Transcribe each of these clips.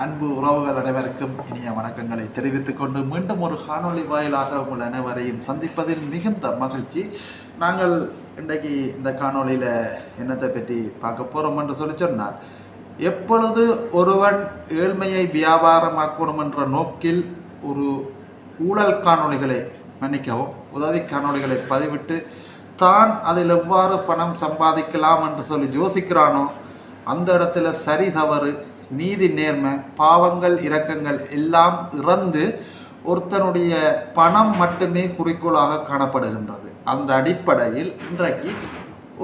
அன்பு உறவுகள் அனைவருக்கும் இனிய வணக்கங்களை தெரிவித்துக் கொண்டு மீண்டும் ஒரு காணொளி வாயிலாக உங்கள் அனைவரையும் சந்திப்பதில் மிகுந்த மகிழ்ச்சி. நாங்கள் இன்றைக்கு இந்த காணொளியில் என்னத்தை பற்றி பார்க்க போகிறோம் என்று சொன்னால், எப்பொழுது ஒருவன் ஏழ்மையை வியாபாரமாக்கணும் என்ற நோக்கில் ஒரு ஊழல் காணொளிகளை மன்னிக்கவும் உதவி காணொளிகளை பதிவிட்டு தான் அதில் எவ்வாறு பணம் சம்பாதிக்கலாம் என்று சொல்லி யோசிக்கிறானோ, அந்த இடத்துல சரி தவறு, நீதி நேர்மை, பாவங்கள் இரக்கங்கள் எல்லாம் இறந்து ஒருத்தனுடைய பணம் மட்டுமே குறிக்கோளாக காணப்படுகின்றது. அந்த அடிப்படையில் இன்றைக்கு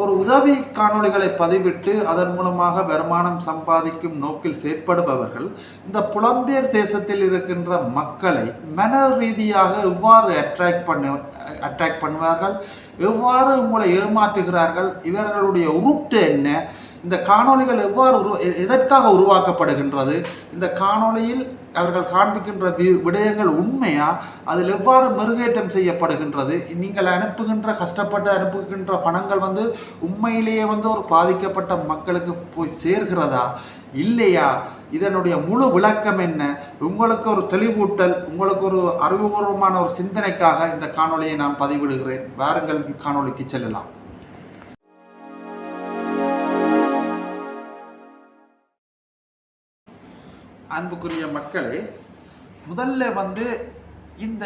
ஒரு உதவி காணொளிகளை பதிவிட்டு அதன் மூலமாக வருமானம் சம்பாதிக்கும் நோக்கில் செயற்படுபவர்கள் இந்த புலம்பெயர் தேசத்தில் இருக்கின்ற மக்களை மன ரீதியாக எவ்வாறு அட்ராக்ட் பண்ணுவார்கள், எவ்வாறு உங்களை ஏமாற்றுகிறார்கள், இவர்களுடைய உருட்டு என்ன, இந்த காணொளிகள் எவ்வாறு எதற்காக உருவாக்கப்படுகின்றது, இந்த காணொளியில் அவர்கள் காண்பிக்கின்ற விடயங்கள் உண்மையா, அதில் எவ்வாறு மெருகேற்றம் செய்யப்படுகின்றது, நீங்கள் கஷ்டப்பட்டு அனுப்புகின்ற பணங்கள் உண்மையிலேயே ஒரு பாதிக்கப்பட்ட மக்களுக்கு போய் சேர்கிறதா இல்லையா, இதனுடைய முழு விளக்கம் என்ன, உங்களுக்கு ஒரு தெளிவூட்டல், உங்களுக்கு ஒரு அறிவுபூர்வமான ஒரு சிந்தனைக்காக இந்த காணொளியை நான் பதிவிடுகிறேன். வாருங்கள் காணொளிக்கு செல்லலாம். அன்புக்குரிய மக்களே, முதல்ல இந்த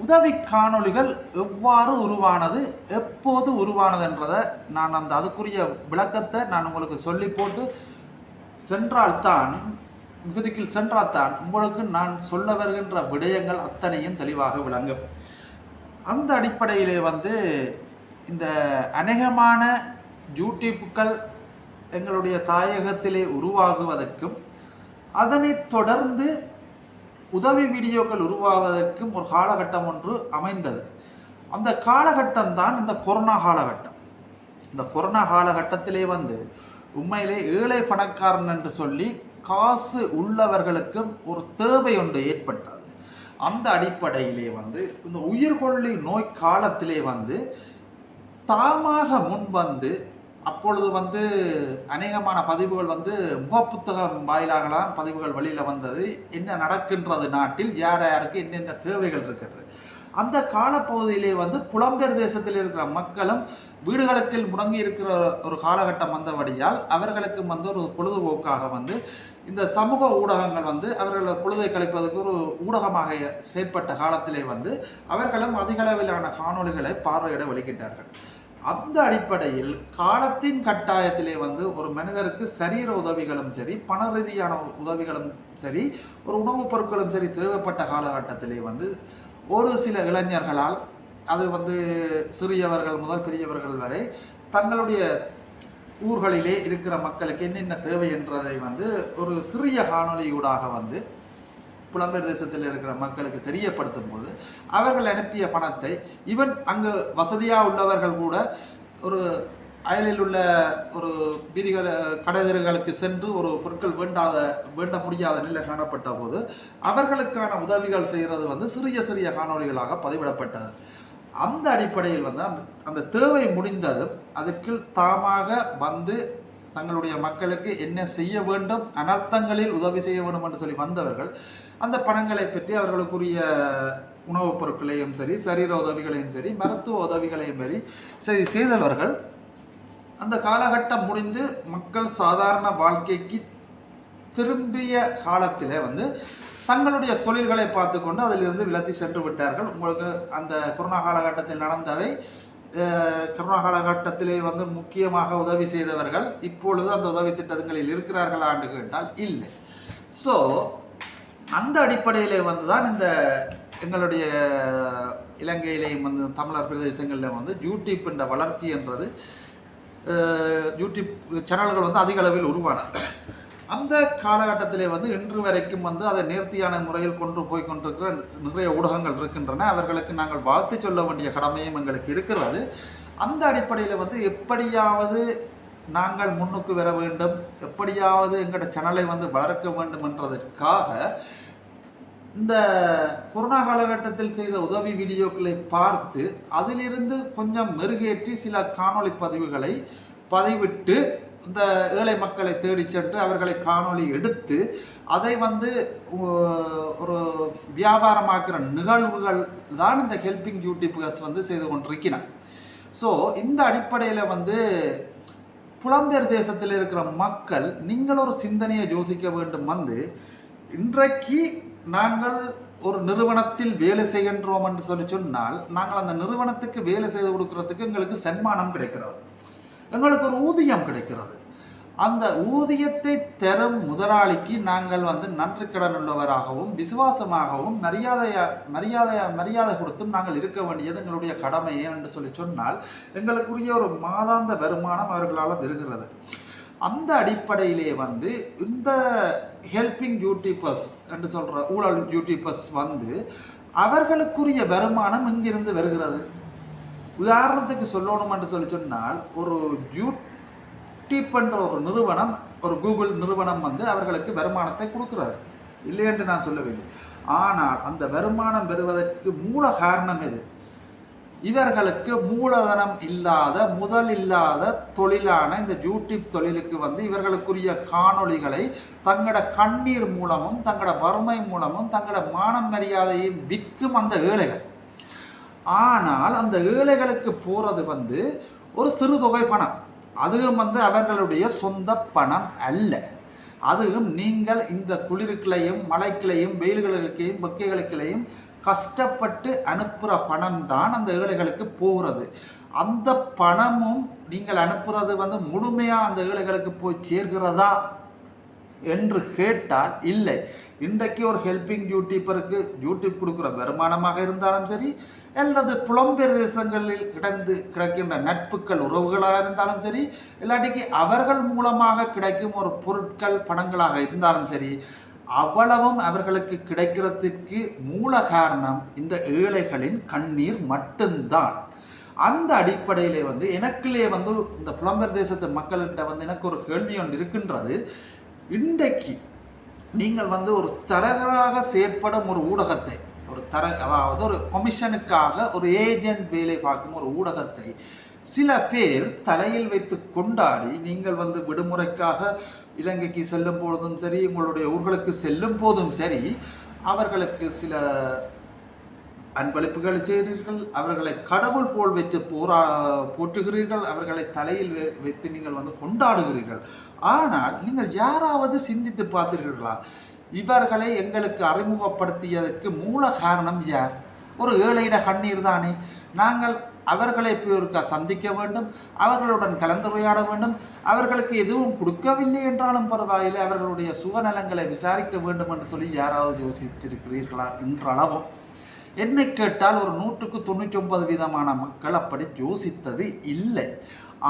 உதவி காணொளிகள் எவ்வாறு உருவானது, எப்போது உருவானதுன்றதை நான் அதுக்குரிய விளக்கத்தை நான் உங்களுக்கு சொல்லி போட்டு சென்றால்தான் உங்களுக்கு நான் சொல்ல வருகின்ற விடயங்கள் அத்தனையும் தெளிவாக விளங்கும். அந்த அடிப்படையிலே இந்த அநேகமான யூடியூப்புகள் எங்களுடைய தாயகத்திலே உருவாகுவதற்கும் அதனைத் தொடர்ந்து உதவி வீடியோக்கள் உருவாவதற்கும் ஒரு காலகட்டம் ஒன்று அமைந்தது. அந்த காலகட்டம் தான் இந்த கொரோனா காலகட்டம். இந்த கொரோனா காலகட்டத்திலே உண்மையிலே ஏழை பணக்காரன் என்று சொல்லி காசு உள்ளவர்களுக்கும் ஒரு தேவை ஒன்று ஏற்பட்டது. அந்த அடிப்படையிலே இந்த உயிர்கொல்லி நோய் காலத்திலே தாமாக முன் அப்பொழுது அநேகமான பதிவுகள் முகப்புத்தகம் வாயிலாகலாம் பதிவுகள் வெளியில் வந்தது. என்ன நடக்கின்றது நாட்டில், யார் யாருக்கு என்னென்ன தேவைகள் இருக்கிறது. அந்த காலப்பகுதியிலே புலம்பெயர் தேசத்தில் இருக்கிற மக்களும் வீடுகளுக்கு முடங்கி இருக்கிற ஒரு காலகட்டம் வந்தபடியால் அவர்களுக்கும் ஒரு பொழுதுபோக்காக இந்த சமூக ஊடகங்கள் அவர்களை பொழுதை கழிப்பதற்கு ஒரு ஊடகமாக செயற்பட்ட காலத்திலே அவர்களும் அதிகளவிலான காணொளிகளை பார்வையிட வெளிக்கிட்டார்கள். அந்த அடிப்படையில் காலத்தின் கட்டாயத்திலே ஒரு மனிதருக்கு சரீர உதவிகளும் சரி, பண ரீதியான உதவிகளும் சரி, ஒரு உணவுப் பொருட்களும் சரி தேவைப்பட்ட காலகட்டத்திலே ஒரு சில இளைஞர்களால் அது சிறியவர்கள் முதல் பெரியவர்கள் வரை தங்களுடைய ஊர்களிலே இருக்கிற மக்களுக்கு என்னென்ன தேவை என்றதை ஒரு சிறிய காணொலியூடாக புலம்பெயர் தேசத்தில் இருக்கிற மக்களுக்கு தெரியப்படுத்தும் போது அவர்கள் அனுப்பிய பணத்தை ஈவன் அங்கு வசதியாக உள்ளவர்கள் கூட ஒரு அயலில் உள்ள ஒரு வீதிகள் கடைதர்களுக்கு சென்று ஒரு பொருட்கள் வேண்ட முடியாத நிலை காணப்பட்ட போது அவர்களுக்கான உதவிகள் செய்கிறது சிறிய சிறிய காணொலிகளாக பதிவிடப்பட்டது. அந்த அடிப்படையில் அந்த தேவை முடிந்ததும் அதற்கு தாமாக தங்களுடைய மக்களுக்கு என்ன செய்ய வேண்டும், அனர்த்தங்களில் உதவி செய்ய வேண்டும் என்று சொல்லி வந்தவர்கள் அந்த பணங்களை பற்றி அவர்களுக்குரிய உணவுப் பொருட்களையும் சரி, சரீர உதவிகளையும் சரி, மருத்துவ உதவிகளையும் சரி செய்தவர்கள் அந்த காலகட்டம் முடிந்து மக்கள் சாதாரண வாழ்க்கைக்கு திரும்பிய காலத்திலே தங்களுடைய தொழில்களை பார்த்து கொண்டு அதிலிருந்து விலத்தி சென்று விட்டார்கள். உங்களுக்கு அந்த கொரோனா காலகட்டத்தில் நடந்தவை, கொரோனா காலகட்டத்திலே முக்கியமாக உதவி செய்தவர்கள் இப்பொழுது அந்த உதவி திட்டங்களில் இருக்கிறார்களா என்று கேட்டால் இல்லை. ஸோ அந்த அடிப்படையிலே தான் இந்த எங்களுடைய இலங்கையிலேயும் தமிழர் பிரதேசங்களில் யூடியூப் என்ற வளர்ச்சி என்றது யூடியூப் சேனல்கள் அதிக அளவில் உருவானது. அந்த காலகட்டத்திலே இன்று வரைக்கும் அதை நேர்த்தியான முறையில் கொண்டு போய் கொண்டிருக்கிற நிறைய ஊடகங்கள் இருக்கின்றன. அவர்களுக்கு நாங்கள் வாழ்த்து சொல்ல வேண்டிய கடமையும் எங்களுக்கு இருக்கிறது. அந்த அடிப்படையில் எப்படியாவது நாங்கள் முன்னுக்கு வர வேண்டும், எப்படியாவது எங்களோட சேனலை வளர்க்க வேண்டும் என்றதற்காக இந்த கொரோனா காலகட்டத்தில் செய்த உதவி வீடியோக்களை பார்த்து அதிலிருந்து கொஞ்சம் மெருகேற்றி சில காணொளி பதிவுகளை பதிவிட்டு இந்த ஏழை மக்களை தேடி சென்று அவர்களை காணொளி எடுத்து அதை வந்து ஒரு வியாபாரமாக்குற நிகழ்வுகள் தான் இந்த ஹெல்பிங் யூடியூபர்ஸ் வந்து செய்து கொண்டிருக்கிறார். ஸோ இந்த அடிப்படையில் வந்து புலம்பெயர் தேசத்தில் இருக்கிற மக்கள் நீங்கள் ஒரு சிந்தனையை யோசிக்க வேண்டும். வந்து இன்றைக்கு நாங்கள் ஒரு நிறுவனத்தில் வேலை செய்கின்றோம் என்று சொன்னால் நாங்கள் அந்த நிறுவனத்துக்கு வேலை செய்து கொடுக்கறதுக்கு எங்களுக்கு சன்மானம் கிடைக்கிறது, எங்களுக்கு ஒரு ஊதியம் கிடைக்கிறது. அந்த ஊதியத்தை தரும் முதலாளிக்கு நாங்கள் வந்து நன்றி கடன் உள்ளவராகவும் விசுவாசமாகவும் மரியாதை கொடுத்தும் நாங்கள் இருக்க வேண்டியது எங்களுடைய கடமை. ஏனென்று சொன்னால் எங்களுக்குரிய ஒரு மாதாந்த வருமானம் அவர்களால் பெறுகிறது. அந்த அடிப்படையிலே வந்து இந்த ஹெல்பிங் யூடியூபர்ஸ் என்று சொல்கிற ஊழல் யூடியூபர்ஸ் வந்து அவர்களுக்குரிய வருமானம் இங்கிருந்து வருகிறது. உதாரணத்துக்கு சொல்லணும் என்று சொன்னால் ஒரு யூடியூப் என்ற ஒரு நிறுவனம், ஒரு கூகுள் நிறுவனம் வந்து அவர்களுக்கு வருமானத்தை கொடுக்கிறது, இல்லை என்று நான் சொல்லவில்லை. ஆனால் அந்த வருமானம் பெறுவதற்கு மூல காரணம் எது? இவர்களுக்கு மூலதனம் இல்லாத முதல் இல்லாத தொழிலான இந்த யூடியூப் தொழிலுக்கு வந்து இவர்களுக்குரிய காணொளிகளை தங்களோட கண்ணீர் மூலமும் தங்களோட வறுமை மூலமும் தங்களோட மானம் மரியாதையும் விற்கும் அந்த ஏழைகள். ஆனால் அந்த ஏழைகளுக்கு போகிறது வந்து ஒரு சிறு தொகை பணம், அதுவும் வந்து அவர்களுடைய சொந்த பணம் அல்ல. அதுவும் நீங்கள் இந்த குளிருக்களையும் மழைக்கிளையும் வெயில்களுக்கையும் வெக்கைகளுக்களையும் கஷ்டப்பட்டு அனுப்புகிற பணம் தான் அந்த ஏழைகளுக்கு போகிறது. அந்த பணமும் நீங்கள் அனுப்புறது வந்து முழுமையாக அந்த ஏழைகளுக்கு போய் சேர்கிறதா என்று கேட்டால் இல்லை. இன்றைக்கு ஒரு ஹெல்பிங் யூடியூபருக்கு யூடியூப் கொடுக்குற வருமானமாக இருந்தாலும் சரி, அல்லது புலம்பெயர் தேசங்களில் கிடைக்கின்ற நட்புகள் உறவுகளாக இருந்தாலும் சரி, இல்லாட்டிக்கு அவர்கள் மூலமாக கிடைக்கும் ஒரு பொருட்கள் பணங்களாக இருந்தாலும் சரி, அவ்வளவும் அவர்களுக்கு கிடைக்கிறதுக்கு மூல காரணம் இந்த ஏழைகளின் கண்ணீர் மட்டும்தான். அந்த அடிப்படையிலே வந்து எனக்குள்ளே வந்து இந்த புலம்பெயர் தேசத்து மக்கள்கிட்ட வந்து எனக்கு ஒரு கேள்வி ஒன்று இருக்கின்றது. இன்றைக்கு நீங்கள் வந்து ஒரு தரகராக செயற்படும் ஒரு ஊடகத்தை, அதாவது ஒரு கமிஷனுக்காக ஒரு ஏஜென்ட் வேலை பார்க்கும் ஒரு ஊடகத்தை சில பேர் தலையில் வைத்து கொண்டாடி, நீங்கள் வந்து விடுமுறைக்காக இலங்கைக்கு செல்லும் போதும் சரி, உங்களுடைய ஊர்களுக்கு செல்லும் போதும் சரி, அவர்களுக்கு சில அன்பளிப்புகள் செய்கிறீர்கள், அவர்களை கடவுள் போல் வைத்து போற்றுகிறீர்கள், அவர்களை தலையில் வைத்து நீங்கள் வந்து கொண்டாடுகிறீர்கள். ஆனால் நீங்கள் யாராவது சிந்தித்து பார்த்தீர்களா, இவர்களை எங்களுக்கு அறிமுகப்படுத்தியதற்கு மூல காரணம் யார்? ஒரு ஏழையிட கண்ணீர் தானே. நாங்கள் அவர்களை போயிருக்கா சந்திக்க வேண்டும், அவர்களுடன் கலந்துரையாட வேண்டும், அவர்களுக்கு எதுவும் கொடுக்கவில்லை என்றாலும் பரவாயில்லை, அவர்களுடைய சுகநலங்களை விசாரிக்க வேண்டும் என்று சொல்லி யாராவது யோசித்திருக்கிறீர்களா என்றளவும் என்னை கேட்டால் ஒரு 199% மக்கள் அப்படி யோசித்தது இல்லை.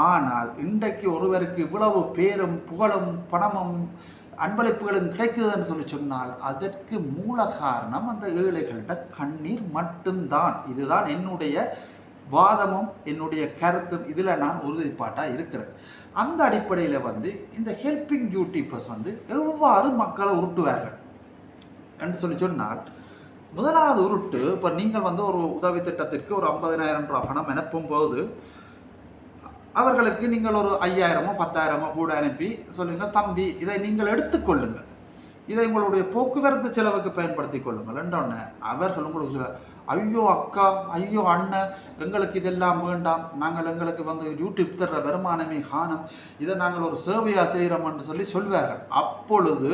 ஆனால் இன்றைக்கு ஒருவருக்கு இவ்வளவு பேரும் புகழும் பணமும் அன்பளிப்புகளும் கிடைக்குது என்று சொன்னால் அதற்கு மூல காரணம் அந்த ஏழைகளிட கண்ணீர் மட்டும்தான். இதுதான் என்னுடைய வாதமும் என்னுடைய கருத்தும். இதில் நான் உறுதிப்பாட்டாக இருக்கிறேன். அந்த அடிப்படையில் வந்து இந்த ஹெல்பிங் யூடியூபர்ஸ் வந்து எவ்வாறு மக்களை உருட்டுவார்கள் என்று சொன்னால், முதலாவது உருட்டு, இப்போ நீங்கள் வந்து ஒரு உதவி திட்டத்திற்கு ஒரு 50,000 ரூபா பணம் அனுப்பும் போது அவர்களுக்கு நீங்கள் ஒரு 5,000 10,000 கூட அனுப்பி சொல்லுங்கள், தம்பி இதை நீங்கள் எடுத்துக்கொள்ளுங்கள், இதை உங்களுடைய போக்குவரத்து செலவுக்கு பயன்படுத்தி கொள்ளுங்கள் என்றோன்னே அவர்கள் உங்களுக்கு சொல்ல, ஐயோ அக்கா, ஐயோ அண்ணன், எங்களுக்கு இதெல்லாம் வேண்டாம், நாங்கள் எங்களுக்கு வந்து யூடியூப் தர்ற வருமானமே காணும், இதை நாங்கள் ஒரு சேவையாக செய்கிறோம் என்று சொல்வார்கள். அப்பொழுது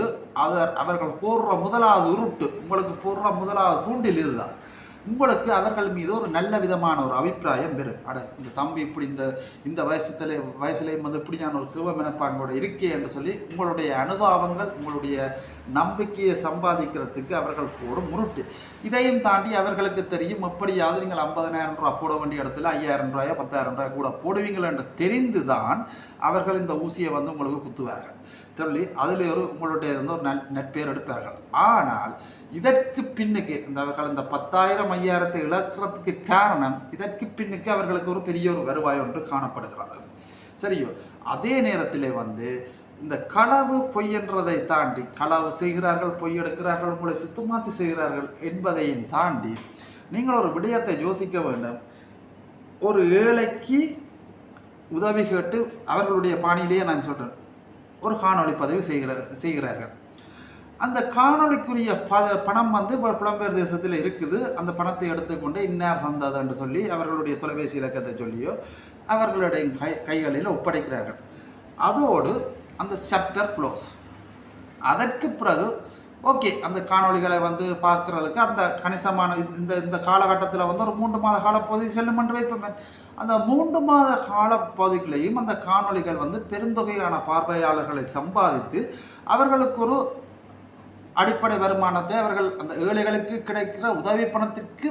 அவர்கள் போடுற முதலாவது உருட்டு, உங்களுக்கு போடுற முதலாவது தூண்டில் இதுதான். உங்களுக்கு அவர்கள் மீது ஒரு நல்ல விதமான ஒரு அபிப்பிராயம் பெறும். இந்த தம்பி இப்படி இந்த வயசுலேயும் வந்து இப்படியான ஒரு சிவமெனப்பாங்கோட இருக்கே என்று சொல்லி உங்களுடைய அனுதாபங்கள், உங்களுடைய நம்பிக்கையை சம்பாதிக்கிறதுக்கு அவர்கள் போடும் முருட்டு. இதையும் தாண்டி அவர்களுக்கு தெரியும், எப்படியாவது நீங்கள் 50,000 ரூபா போட வேண்டிய இடத்துல 5,000 ரூபாயோ 10,000 ரூபாய் கூட போடுவீங்கள் என்று தெரிந்து தான் அவர்கள் இந்த ஊசியை வந்து உங்களுக்கு குத்துவார்கள் சொல்லி அதில் உங்களுடைய இருந்து ஒரு நட்பேர் எடுப்பார்கள். ஆனால் இதற்கு பின்னுக்கு அவர்கள் இந்த 10,000 5,000 இழக்கிறதுக்கு காரணம், இதற்கு பின்னுக்கு அவர்களுக்கு ஒரு பெரிய ஒரு வருவாய் ஒன்று காணப்படுகிறது. சரியோ? அதே நேரத்தில் வந்து இந்த களவு பொய் என்றதை தாண்டி, களவு செய்கிறார்கள், பொய் எடுக்கிறார்கள், உங்களை சுத்தமாத்தி செய்கிறார்கள் என்பதையும் தாண்டி நீங்கள் ஒரு விடயத்தை யோசிக்க வேண்டும். ஒரு ஏழைக்கு உதவி கேட்டு அவர்களுடைய பாணியிலேயே நான் சொல்கிறேன் ஒரு காணொளி பதிவு செய்கிறார்கள். அந்த காணொளிக்குரிய பணம் வந்து புலம்பெயர் தேசத்தில் இருக்குது. அந்த பணத்தை எடுத்துக்கொண்டு இன்னார் தந்தது என்று சொல்லி அவர்களுடைய தொலைபேசி இலக்கத்தை சொல்லியோ அவர்களுடைய கைகளில் ஒப்படைக்கிறார்கள். அதோடு அந்த சாப்டர் க்ளோஸ். அதற்கு பிறகு ஓகே, அந்த காணொளிகளை வந்து பார்க்குறதுக்கு அந்த கணிசமான இந்த காலகட்டத்தில் வந்து ஒரு 3 மாத காலப்பகுதி செல்லும் என்று வைப்போமே. அந்த 3 மாத காலப்பகுதிகளையும் அந்த காணொளிகள் வந்து பெருந்தொகையான பார்வையாளர்களை சம்பாதித்து அவர்களுக்கு ஒரு அடிப்படை வருமானத்தை அவர்கள் அந்த ஏழைகளுக்கு கிடைக்கிற உதவி பணத்திற்கு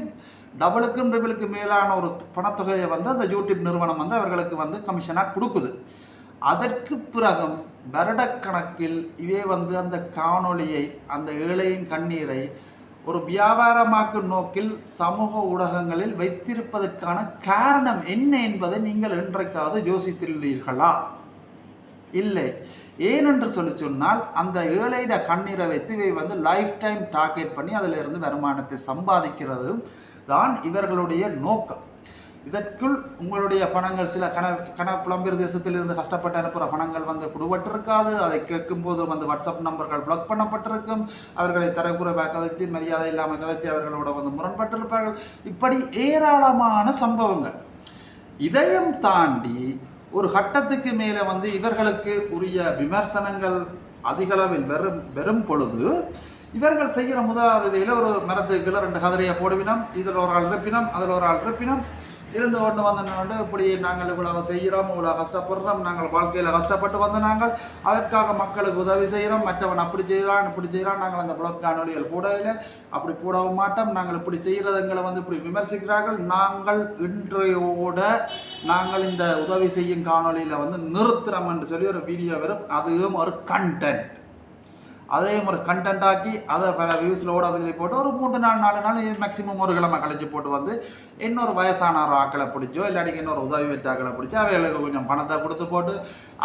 டபுளுக்கும் ட்ரிபிளுக்கு மேலான ஒரு பணத்தொகையை வந்து அந்த யூடியூப் நிறுவனம் வந்து அவர்களுக்கு வந்து கமிஷனாக கொடுக்குது. அதற்கு பிறகும் வருடக்கணக்கில் இவே வந்து அந்த காணொளியை அந்த ஏழையின் கண்ணீரை ஒரு வியாபாரமாக்கும் நோக்கில் சமூக ஊடகங்களில் வைத்திருப்பதற்கான காரணம் என்ன என்பதை நீங்கள் என்றைக்காவது யோசித்துள்ளீர்களா? இல்லை. ஏனென்று சொன்னால் அந்த ஏழையிட கண்ணீரை வைத்து இவை வந்து லைஃப் டைம் டார்கெட் பண்ணி அதில் இருந்து வருமானத்தை சம்பாதிக்கிறதும் தான் இவர்களுடைய நோக்கம். இதற்குள் உங்களுடைய பணங்கள் சில புலம்பெயர் தேசத்திலிருந்து கஷ்டப்பட்டு அனுப்புகிற பணங்கள் வந்து கொடுபட்டிருக்காது. அதை கேட்கும்போது வந்து வாட்ஸ்அப் நம்பர்கள் பிளாக் பண்ணப்பட்டிருக்கும். அவர்களை தரக்குறைவாக கதைத்து மரியாதை இல்லாமல் கதைத்து அவர்களோட வந்து முரண்பட்டிருப்பார்கள். இப்படி ஏராளமான சம்பவங்கள். இதையும் தாண்டி ஒரு கட்டத்துக்கு மேலே வந்து இவர்களுக்கு உரிய விமர்சனங்கள் அதிகளவில் வெறும் பொழுது இவர்கள் செய்கிற முதலாவது வேலை ஒரு மரத்துக்குள்ள 2 கதிரையை போடுவினம், இதில் ஒரு ஆள் இருப்பினம், அதில் ஒரு ஆள் இருப்பினம், இருந்து கொண்டு வந்தோண்டு இப்படி நாங்கள் இவ்வளவு செய்கிறோம், இவ்வளோ கஷ்டப்படுறோம், நாங்கள் வாழ்க்கையில் கஷ்டப்பட்டு வந்த நாங்கள் அதற்காக மக்களுக்கு உதவி செய்கிறோம், மற்றவன் அப்படி செய்கிறான் இப்படி செய்கிறான், நாங்கள் அந்த புலக் காணொலிகள் போடவில்லை, அப்படி போடவும் மாட்டோம், நாங்கள் இப்படி செய்கிறதுங்களை வந்து இப்படி விமர்சிக்கிறார்கள், நாங்கள் இன்றையோட நாங்கள் இந்த உதவி செய்யும் காணொலியில் வந்து நிறுத்துறோம் என்று சொல்லி ஒரு வீடியோ வரும். அதுவும் ஒரு கண்டென்ட். அதையும் ஒரு கண்டென்ட் ஆக்கி அதை பல வியூஸில் ஓட பதில் போட்டு ஒரு 3 நாள் 4 நாள் மேக்ஸிமம் ஒரு கிழமை கழிச்சு போட்டு வந்து இன்னொரு வயசான ஒரு ஆக்களை பிடிச்சோ இல்லாட்டிக்கு இன்னொரு உதவி பெற்ற ஆக்களை பிடிச்சோ அவைகளுக்கு கொஞ்சம் பணத்தை கொடுத்து போட்டு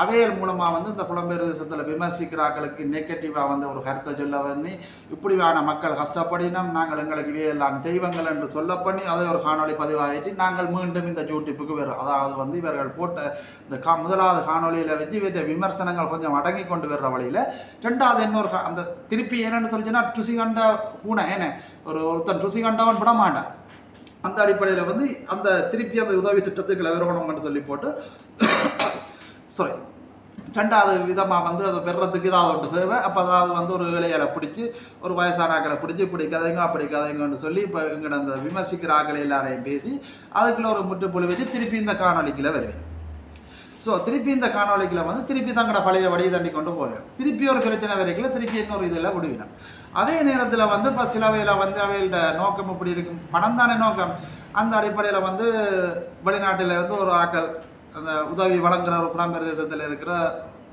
அவைகள் மூலமாக வந்து இந்த புலம்பெயர் தேசத்தில் விமர்சிக்கிற ஆக்களுக்கு நெகட்டிவாக வந்து ஒரு கருத்தை சொல்ல வந்து இப்படியான மக்கள் கஷ்டப்படினோம், நாங்கள் எங்களுக்கு இவையெல்லாம் தெய்வங்கள் என்று சொல்ல பண்ணி அதை ஒரு காணொலி பதிவாகிட்டு நாங்கள் மீண்டும் இந்த யூடியூப்புக்கு வரும். அதாவது வந்து இவர்கள் போட்ட இந்த முதலாவது காணொலியில் வச்சு இவற்றை விமர்சனங்கள் கொஞ்சம் அடங்கி கொண்டு வர்ற வழியில் ரெண்டாவது இன்னொரு அந்த திருப்பி என்னன்னு சொல்லிச்சுன்னா ருசி கண்ட பூனை ஏன்னா ஒருத்தன் ருசி கண்டவன் விட மாட்டான். அந்த அடிப்படையில் வந்து அந்த திருப்பி அந்த உதவி திட்டத்துக்கு விவரணும்னு சொல்லி போட்டு சாரி ரெண்டாவது விதமாக வந்து அதை பெறத்துக்கு ஏதாவது ஒன்று தேவை. அப்போ அதாவது வந்து ஒரு வேலைகளை பிடிச்சி ஒரு வயசான ஆக்களை பிடிச்சி இப்படி கதைங்க அப்படி கதைங்கன்னு சொல்லி இப்போ எங்கள்ட அந்த விமர்சிக்கிற ஆக்களை எல்லாரையும் பேசி அதுக்குள்ள ஒரு முற்றுப்புள்ளி வச்சு திருப்பி இந்த காணொலிக்குள்ள வருவேன். ஸோ திருப்பி இந்த காணொலிக்குள்ள வந்து திருப்பி தங்கட பழைய வடியை தண்ணி கொண்டு போவேன். திருப்பி ஒரு பிரச்சனை வரைக்கும் திருப்பி இன்னொரு இதில் விடுவினேன். அதே நேரத்தில் வந்து இப்போ சில வகையில் வந்து அவையோட நோக்கம் இப்படி இருக்கும், பணம் தானே நோக்கம். அந்த அடிப்படையில் வந்து வெளிநாட்டில் இருந்து ஒரு ஆக்கள் அந்த உதவி வழங்குற ஒரு புலம்பெயர் தேசத்தில் இருக்கிற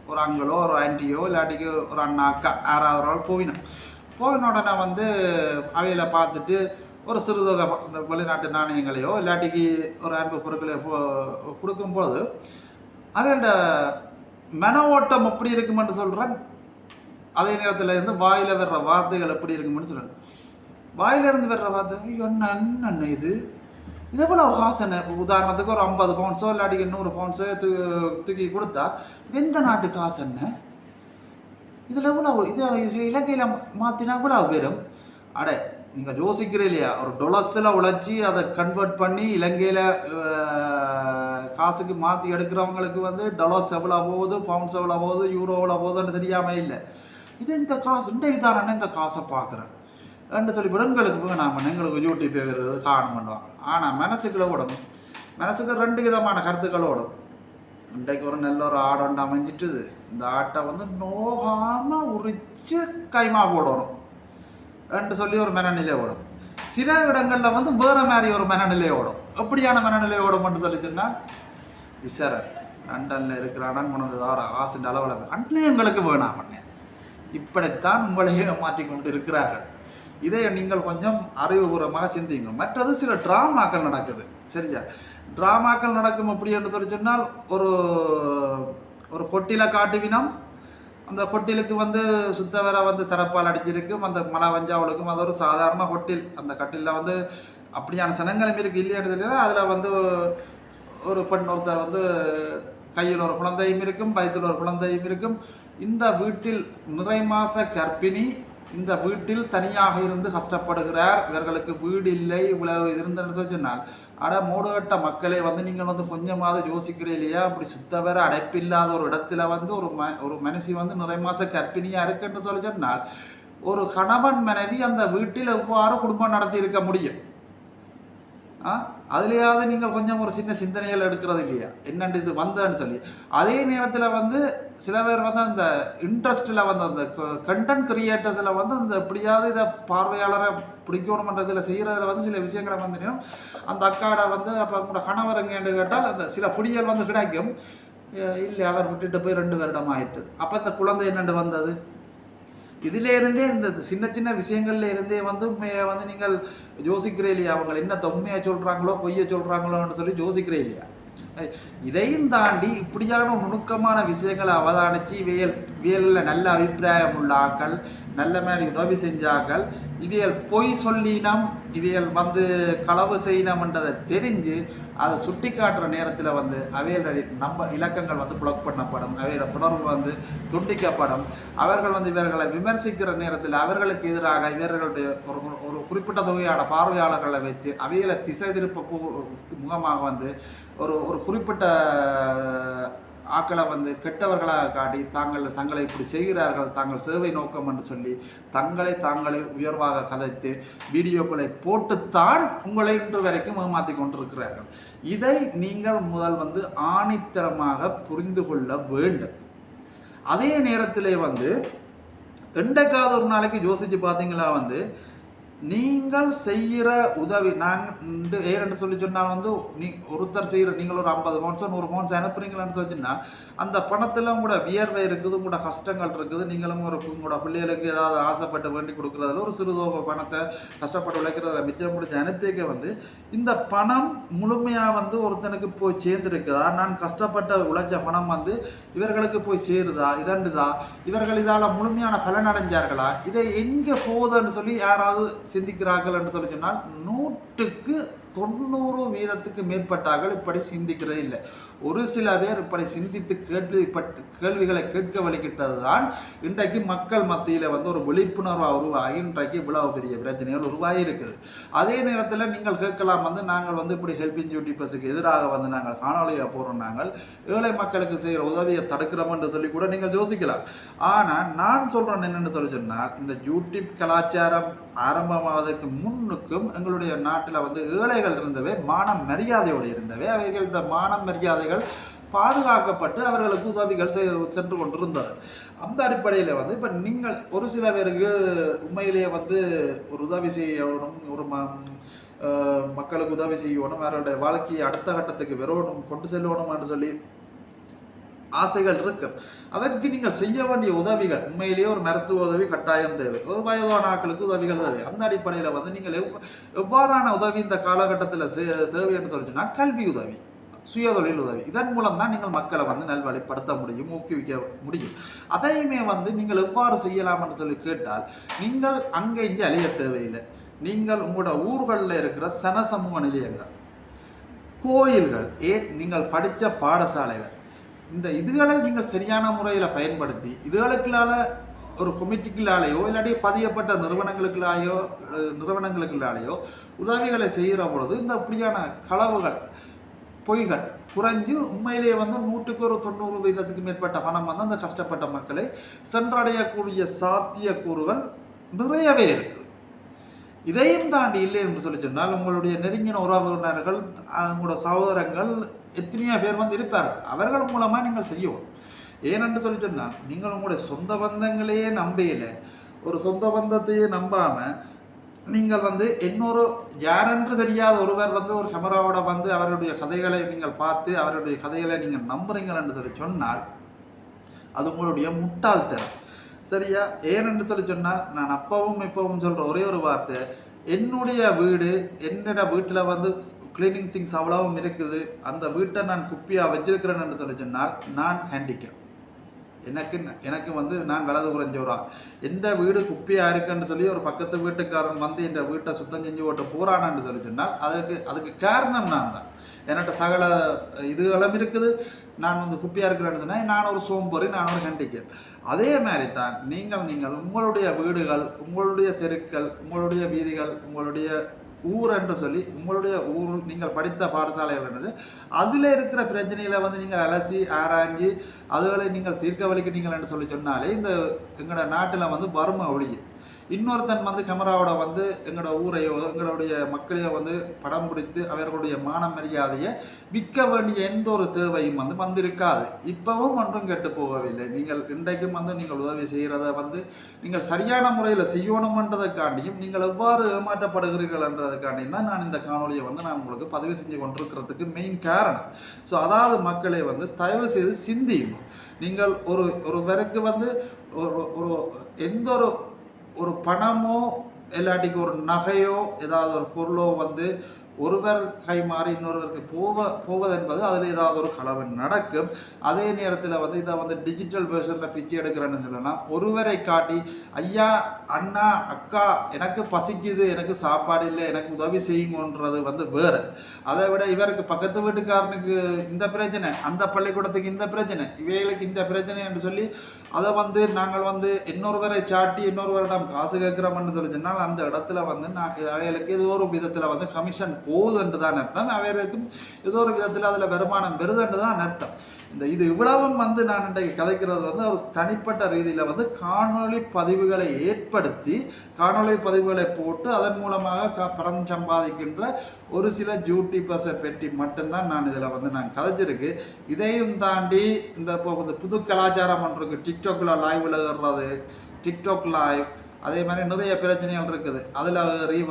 ஒரு அங்களோ ஒரு ஆன்டியோ இல்லாட்டிக்கு ஒரு அண்ணா அக்கா யாராவது ஒரு போயின உடனே வந்து அவையில் பார்த்துட்டு ஒரு சிறுதொகை இந்த வெளிநாட்டு நாணயங்களையோ இல்லாட்டிக்கு ஒரு அன்பு பொருட்களையோ கொடுக்கும்போது அதோட மன ஓட்டம் எப்படி இருக்குமென்று சொல்கிறேன். அதே நேரத்தில் இருந்து வாயில் வர்ற வார்த்தைகள் எப்படி இருக்குமென்னு சொல்கிறேன். வாயிலிருந்து வர்ற வார்த்தை என்ன இது எவ்வளோ காசு என்ன, உதாரணத்துக்கு ஒரு 50 பவுண்ட்ஸோ இல்லாட்டி 100 பவுண்ட்ஸோ தூக்கி கொடுத்தா இது எந்த நாட்டு காசு என்ன, இதில் எவ்வளோ இது இலங்கையில் மாற்றினா கூட வெறும் அடே நீங்கள் யோசிக்கிற இல்லையா, ஒரு டொலர்ஸில் உழைச்சி அதை கன்வெர்ட் பண்ணி இலங்கையில் காசுக்கு மாற்றி எடுக்கிறவங்களுக்கு வந்து டாலர்ஸ் எவ்வளோ போகுது, பவுண்ட்ஸ் எவ்வளோ போகுது, யூரோ எவ்வளோ போகுதுன்னு தெரியாமல் இல்லை. இது இந்த காசு இன்றைக்கு தானே இந்த காசை பார்க்குறேன் என்று சொல்லி எங்களுக்கு வேணாம் எங்களுக்கு யூடியூப் வருது காரணம் பண்ணுவாங்க. ஆனால் மனசுக்குள்ள ஓடும், மனசுக்கு 2 விதமான கருத்துக்கள் ஓடும். இன்றைக்கு ஒரு நல்ல ஒரு ஆடை அமைஞ்சிட்டுது, இந்த ஆட்டை வந்து நோகாமல் உரித்து கைமா போடணும் என்று சொல்லி ஒரு மனநிலை ஓடும். சில இடங்களில் வந்து வேறு மாதிரி ஒரு மனநிலை ஓடும். எப்படியான மனநிலை ஓடும் சொல்லி சொன்னால் விசரன் லண்டனில் இருக்கிறானா கொண்டு ஆசின் அளவில் அண்ணன் எங்களுக்கு வேணாம் அண்ணே, இப்படித்தான் உங்களையே மாற்றிக்கொண்டு இருக்கிறார்கள். இதை நீங்கள் கொஞ்சம் அறிவுபூர்வமாக சிந்திங்க. மற்றது சில ட்ராமாக்கள் நடக்குது, சரியா? ட்ராமாக்கள் நடக்கும் அப்படி என்று சொல்லி சொன்னால் ஒரு கொட்டில காட்டுவினம், அந்த கொட்டிலுக்கு வந்து சுத்தவரை வந்து தரப்பால் அடிச்சிருக்கும், அந்த மழை வஞ்சாவளுக்கும் அது ஒரு சாதாரண கொட்டில். அந்த கட்டிலில் வந்து அப்படியான சனங்களும் இருக்குது இல்லைன்னு தெரியல. அதில் வந்து ஒரு பெண் ஒருத்தர் வந்து கையில் ஒரு குழந்தையும் இருக்கும், வயிற்றில் ஒரு குழந்தையும் இருக்கும். இந்த வீட்டில் நிறை மாச கர்ப்பிணி இந்த வீட்டில் தனியாக இருந்து கஷ்டப்படுகிறார். இவர்களுக்கு வீடு இல்லை, இவ்வளவு இருந்தன்னு சொன்னால் மூடுகட்ட மக்களே வந்து நீங்கள் வந்து கொஞ்சமாவது யோசிக்கிறீ இல்லையா? அப்படி சுத்தவர அடைப்பில்லாத ஒரு இடத்துல வந்து ஒரு மனுஷி வந்து நிறை மாச கர்ப்பிணியா இருக்குன்னு சொல்லி சொன்னால் ஒரு கணவன் மனைவி அந்த வீட்டில் எவ்வாறு குடும்பம் நடத்தி இருக்க முடியும்? அதுலேயாவது நீங்கள் கொஞ்சம் ஒரு சின்ன சிந்தனைகள் எடுக்கிறது இல்லையா? என்னண்டு இது வந்தேன்னு சொல்லி. அதே நேரத்தில் வந்து சில பேர் வந்து அந்த இன்ட்ரெஸ்டில் வந்து அந்த கண்டென்ட் கிரியேட்டர்ஸில் வந்து அந்த எப்படியாவது இதை பார்வையாளரை பிடிக்கணுமன்றதில் செய்கிறதுல வந்து சில விஷயங்களை வந்து அந்த அக்காடை வந்து அப்போ உங்களோட கணவர் எங்கேன்னு கேட்டால் அந்த சில புடிகள் வந்து கிடைக்கும். இல்லை, அவர் விட்டுட்டு போய் 2 வருடம் ஆயிட்டு. அப்போ இந்த குழந்தை என்னண்டு வந்தது? இதில் இருந்தே இந்த சின்ன சின்ன விஷயங்கள்ல இருந்தே வந்து உண்மையை வந்து நீங்கள் யோசிக்கிறே இல்லையா? அவங்க என்ன உண்மையை சொல்கிறாங்களோ பொய்யை சொல்கிறாங்களோன்னு சொல்லி யோசிக்கிறே இல்லையா? இதையும் தாண்டி இப்படியான நுணுக்கமான விஷயங்களை அவதானித்து இவையலில் நல்ல அபிப்பிராயம் உள்ள ஆக்கள், நல்ல மாதிரி உதவி செஞ்சாக்கள், இவையல் பொய் சொல்லினம், இவையல் வந்து களவு செய்யணும்ன்றதை தெரிஞ்சு அதை சுட்டி காட்டுற நேரத்தில் வந்து அவையோட நம்ம இலக்கங்கள் வந்து பிளாக் பண்ணப்படும், அவையோட தொடர்பு வந்து துண்டிக்கப்படும். அவர்கள் வந்து இவர்களை விமர்சிக்கிற நேரத்தில் அவர்களுக்கு எதிராக இவர்களுடைய ஒரு குறிப்பிட்ட தொகையான பார்வையாளர்களை வைத்து அவைகளை திசை திருப்ப முகமாக வந்து ஒரு குறிப்பிட்ட ஆக்களை வந்து கெட்டவர்களாக காட்டி தங்களை இப்படி செய்கிறார்கள், தாங்கள் சேவை நோக்கம் என்று சொல்லி தாங்களே உயர்வாக கதைத்து வீடியோக்களை போட்டுத்தான் உங்களை இன்று வரைக்கும் ஏமாற்றி கொண்டிருக்கிறார்கள். இதை நீங்கள் முதல் வந்து ஆணித்தரமாக புரிந்து கொள்ள வேண்டும். அதே நேரத்திலே வந்து எண்டைக்காத ஒரு நாளைக்கு யோசிச்சு பார்த்தீங்களா வந்து நீங்கள் செய்கிற உதவி நாங்கள் ஏன்னு சொல்லி சொன்னால் வந்து ஒருத்தர் செய்கிற நீங்கள் ஒரு 50 பவுன்ஸ் 100 பவுன்ஸ் அனுப்புறீங்களான்னு சொல்லிச்சுன்னா அந்த பணத்தில் உங்களோட வியர்வை இருக்குது, உங்களோட கஷ்டங்கள் இருக்குது. நீங்களும் உங்களோட பிள்ளைகளுக்கு ஏதாவது ஆசைப்பட்டு வேண்டி கொடுக்குறதுல ஒரு சிறுதோக பணத்தை கஷ்டப்பட்டு உழைக்கிறதுல மிச்சம் முடிச்ச அனுப்பிக்க வந்து இந்த பணம் முழுமையாக வந்து ஒருத்தனுக்கு போய் சேர்ந்துருக்குதா? நான் கஷ்டப்பட்ட உழைச்ச பணம் வந்து இவர்களுக்கு போய் சேருதா? இதண்டுதா? இவர்கள் இதால் முழுமையான பலன் அடைஞ்சார்களா? இதை எங்கே போகுதுன்னு சொல்லி யாராவது சிந்திக்கிறார்கள் என்று சொல்லி சொன்னால் 100க்கு 90% மேற்பட்டார்கள் இப்படி சிந்திக்கிறதே இல்லை. ஒரு சில பேர் இப்படி சிந்தித்து கேள்விகளை கேட்க வழிகிட்டது தான் இன்றைக்கு மக்கள் மத்தியில் வந்து ஒரு விழிப்புணர்வாக உருவாகி இன்றைக்கு இவ்வளவு பெரிய பிரச்சனைகள் உருவாகி இருக்குது. அதே நேரத்தில் நீங்கள் கேட்கலாம் வந்து நாங்கள் வந்து இப்படி ஹெல்பிங் யூடியூபர்ஸுக்கு எதிராக வந்து நாங்கள் காணொலியாக போகிறோம், நாங்கள் ஏழை மக்களுக்கு செய்கிற உதவியை தடுக்கிறோம் என்று சொல்லி கூட நீங்கள் யோசிக்கலாம். ஆனால் நான் சொல்கிறேன் என்னென்னு சொல்லி சொன்னால் இந்த யூடியூப் கலாச்சாரம் ஆரம்பமாவதற்கு முன்னுக்கும் எங்களுடைய நாட்டில் வந்து ஏழைகள் இருந்தவை, மான மரியாதையோடு இருந்தவை. அவைகள் இந்த மான மரியாதைகள் பாதுகாக்கப்பட்டு அவர்களுக்கு உதவிகள் சென்று கொண்டிருந்தது. அந்த அடிப்படையில் வந்து இப்போ நீங்கள் ஒரு சில பேருக்கு உண்மையிலேயே வந்து ஒரு உதவி செய்யணும், ஒரு மக்களுக்கு உதவி செய்யணும், அவர்களுடைய வாழ்க்கையை அடுத்த கட்டத்துக்கு வரணும், கொண்டு செல்லணும் என்று சொல்லி ஆசைகள் இருக்கு. அதற்கு நீங்கள் செய்ய வேண்டிய உதவிகள் உண்மையிலேயே ஒரு மருத்துவ உதவி கட்டாயம் தேவை, ஒரு வயதான ஆட்களுக்கு உதவிகள் தேவை. அந்த அடிப்படையில் வந்து நீங்கள் எவ்வாறான உதவி இந்த காலகட்டத்தில் தேவை என்று சொல்லிச்சுன்னா கல்வி உதவி, சுயதொழில் உதவி, இதன் மூலம் தான் நீங்கள் மக்களை வந்து நல்வழிப்படுத்த முடியும், ஊக்குவிக்க முடியும். அதையுமே வந்து நீங்கள் எவ்வாறு செய்யலாம் என்று சொல்லி கேட்டால் நீங்கள் அங்கே இங்கே அழிய தேவையில்லை. நீங்கள் உங்களோட ஊர்களில் இருக்கிற சமூக நிலையங்கள், கோயில்கள், நீங்கள் படித்த பாடசாலைகள், இந்த இதுகளை நீங்கள் சரியான முறையில் பயன்படுத்தி இதுகளுக்குள்ளால ஒரு கமிட்டிக்குள்ளாலேயோ இல்லாட்டி பதியப்பட்ட நிறுவனங்களுக்குள்ளாலேயோ உதவிகளை செய்கிற பொழுது இந்த அப்படியான களவுகள் பொய்கள் குறைஞ்சு உண்மையிலேயே வந்து 100க்கு 90% மேற்பட்ட பணம் வந்து அந்த கஷ்டப்பட்ட மக்களை சென்றடையக்கூடிய சாத்தியக்கூறுகள் நிறையவே இருக்குது. இதையும் தாண்டி இல்லை என்று சொல்லி சொன்னால் உங்களுடைய நெருங்கின உறவினர்கள், உங்களோட சகோதரங்கள் எத்தனையோ பேர் வந்து இருப்பார்கள். அவர்கள் மூலமாக நீங்கள் செய்யணும். ஏனென்று சொல்லி சொன்னால் நீங்கள் உங்களுடைய சொந்த பந்தங்களையே நம்பையில் ஒரு சொந்த பந்தத்தையே நம்பாமல் நீங்கள் வந்து இன்னொரு யாரென்று தெரியாத ஒருவர் வந்து ஒரு கேமராவோட வந்து அவருடைய கதைகளை நீங்கள் பார்த்து அவருடைய கதைகளை நீங்கள் நம்புறீங்கள் என்று சொல்லி சொன்னால் அது உங்களுடைய முட்டாள்தனம். சரியா? ஏனென்று சொல்லி சொன்னால் நான் அப்பவும் இப்பவும் சொல்கிற ஒரே ஒரு வார்த்தை, என்னுடைய வீடு, என்னோட வீட்டில் வந்து கிளீனிங் திங்ஸ் அவ்வளவும் இருக்குது, அந்த வீட்டை நான் குப்பியாக வச்சிருக்கிறேன் என்று சொல்லி சொன்னால் நான் ஹேண்டிகேப். எனக்கு வந்து நான் வலது குறைஞ்சோரா, எந்த வீடு குப்பியாக இருக்குன்னு சொல்லி ஒரு பக்கத்து வீட்டுக்காரன் வந்து என் வீட்டை சுத்தம் செஞ்சு ஓட்ட போகிறான்னு சொல்லி சொன்னால் அதுக்கு காரணம் நான் தான். என்கிட்ட சகல இதுகளும் இருக்குது. நான் வந்து குப்பியாக இருக்கிறேன்னு சொன்னால் நான் ஒரு சோம்பொறி, நான் ஒரு ஹேண்டிகேப். அதே மாதிரி தான் நீங்கள் உங்களுடைய வீடுகள், உங்களுடைய தெருக்கள், உங்களுடைய வீதிகள், உங்களுடைய ஊர் என்று சொல்லி உங்களுடைய ஊர் நீங்கள் படித்த பாடசாலைகள் என்னது அதில் இருக்கிற பிரச்சனைகளை வந்து நீங்கள் அலசி ஆராய்ஞ்சி அதுகளை நீங்கள் தீர்க்க வலிக்கிட்டீங்கள் என்று சொல்லி சொன்னாலே இந்த எங்களோட நாட்டில் வந்து வறுமை ஒழியும். இன்னொருத்தன் வந்து கேமராவோட வந்து எங்களோட ஊரையோ எங்களுடைய மக்களையோ வந்து படம் பிடித்து அவர்களுடைய மான மரியாதையை விற்க வேண்டிய எந்த ஒரு தேவையும் வந்து வந்திருக்காது. இப்பவும் ஒன்றும் கெட்டு போகவில்லை. நீங்கள் இன்றைக்கும் வந்து நீங்கள் உதவி செய்கிறத வந்து நீங்கள் சரியான முறையில் செய்யணும்ன்றதுக்காண்டியும் நீங்கள் எவ்வாறு ஏமாற்றப்படுகிறீர்கள் என்றதுக்காண்டியும் தான் நான் இந்த காணொலியை வந்து நான் உங்களுக்கு பதிவு செஞ்சு கொண்டிருக்கிறதுக்கு மெயின் காரணம். ஸோ அதாவது மக்களை வந்து தயவு செய்து சிந்தியும். நீங்கள் ஒருவருக்கு வந்து ஒரு எந்த ஒரு பணமோ இல்லாட்டிக்கு ஒரு நகையோ ஏதாவது ஒரு பொருளோ வந்து ஒருவர் கை மாறி இன்னொருவருக்கு போவது என்பது அதில் ஏதாவது ஒரு களவு நடக்கும். அதே நேரத்தில் வந்து இதை வந்து டிஜிட்டல் வெர்ஷனில் பிச்சை எடுக்கிறேன்னு சொல்லலாம். ஒருவரை காட்டி ஐயா அண்ணா அக்கா எனக்கு பசிக்குது, எனக்கு சாப்பாடு இல்லை, எனக்கு உதவி செய்யுங்கன்றது வந்து வேறு. அதை விட இவருக்கு பக்கத்து வீட்டுக்காரனுக்கு இந்த பிரச்சனை, அந்த பள்ளிக்கூடத்துக்கு இந்த பிரச்சனை, இவைகளுக்கு இந்த பிரச்சனை என்று சொல்லி அதை வந்து நாங்கள் வந்து இன்னொருவரை சாட்டி இன்னொருவரிடம் காசு கேட்குறோம்னு சொல்லி சொன்னால் அந்த இடத்துல வந்து அவைகளுக்கு ஏதோ ஒரு விதத்தில் வந்து கமிஷன் போகுது என்று தான் அர்த்தம். அவைகளுக்கும் ஏதோ ஒரு விதத்தில் அதில் வருமானம் பெறுது என்று தான் அர்த்தம். இது இவ்வளவும் வந்து நான் இன்றைக்கு கதைக்கிறது வந்து ஒரு தனிப்பட்ட ரீதியில் வந்து காணொளி பதிவுகளை ஏற்படுத்தி காணொளி பதிவுகளை போட்டு அதன் மூலமாக பணம் சம்பாதிக்கின்ற ஒரு சில யூடியூபர்ஸை பற்றி மட்டும்தான் நான் இதில் வந்து நான் கதைச்சிருக்கு. இதையும் தாண்டி இந்த இப்போ புது கலாச்சாரம் ஒன்று இருக்குது. டிக்டாக்ல லைவ் விளையாடுறது, டிக்டாக் லைவ், அதே மாதிரி நிறைய பிரச்சனைகள் இருக்குது. அதில்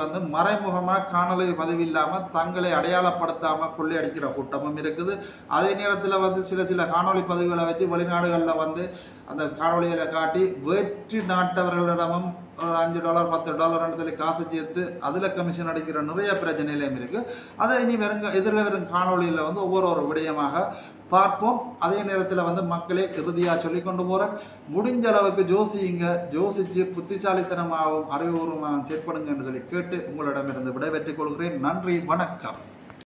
வந்து மறைமுகமாக காணொலி பதிவு இல்லாமல் தங்களை அடையாளப்படுத்தாமல் கொள்ளை அடிக்கிற கூட்டமும் இருக்குது. அதே நேரத்தில் வந்து சில காணொலி பதிவுகளை வச்சு வெளிநாடுகளில் வந்து அந்த காணொலிகளை காட்டி வெற்றி நாட்டவர்களிடமும் $5 $10 சொல்லி காசு சேர்த்து அதில் கமிஷன் அடிக்கிற நிறைய பிரச்சனையிலையும் இருக்குது. அதை இனி எதிரில் வரும் காணொலியில் வந்து ஒவ்வொரு விடயமாக பார்ப்போம். அதே நேரத்தில் வந்து மக்களே இறுதியாக சொல்லி கொண்டு போகிறேன், முடிஞ்ச அளவுக்கு யோசிச்சு புத்திசாலித்தனமாகவும் அறிவுபூர்வமாகவும் செயற்படுங்க என்று சொல்லி கேட்டு உங்களிடமிருந்து விடைபெற்றுக் கொள்கிறேன். நன்றி, வணக்கம்.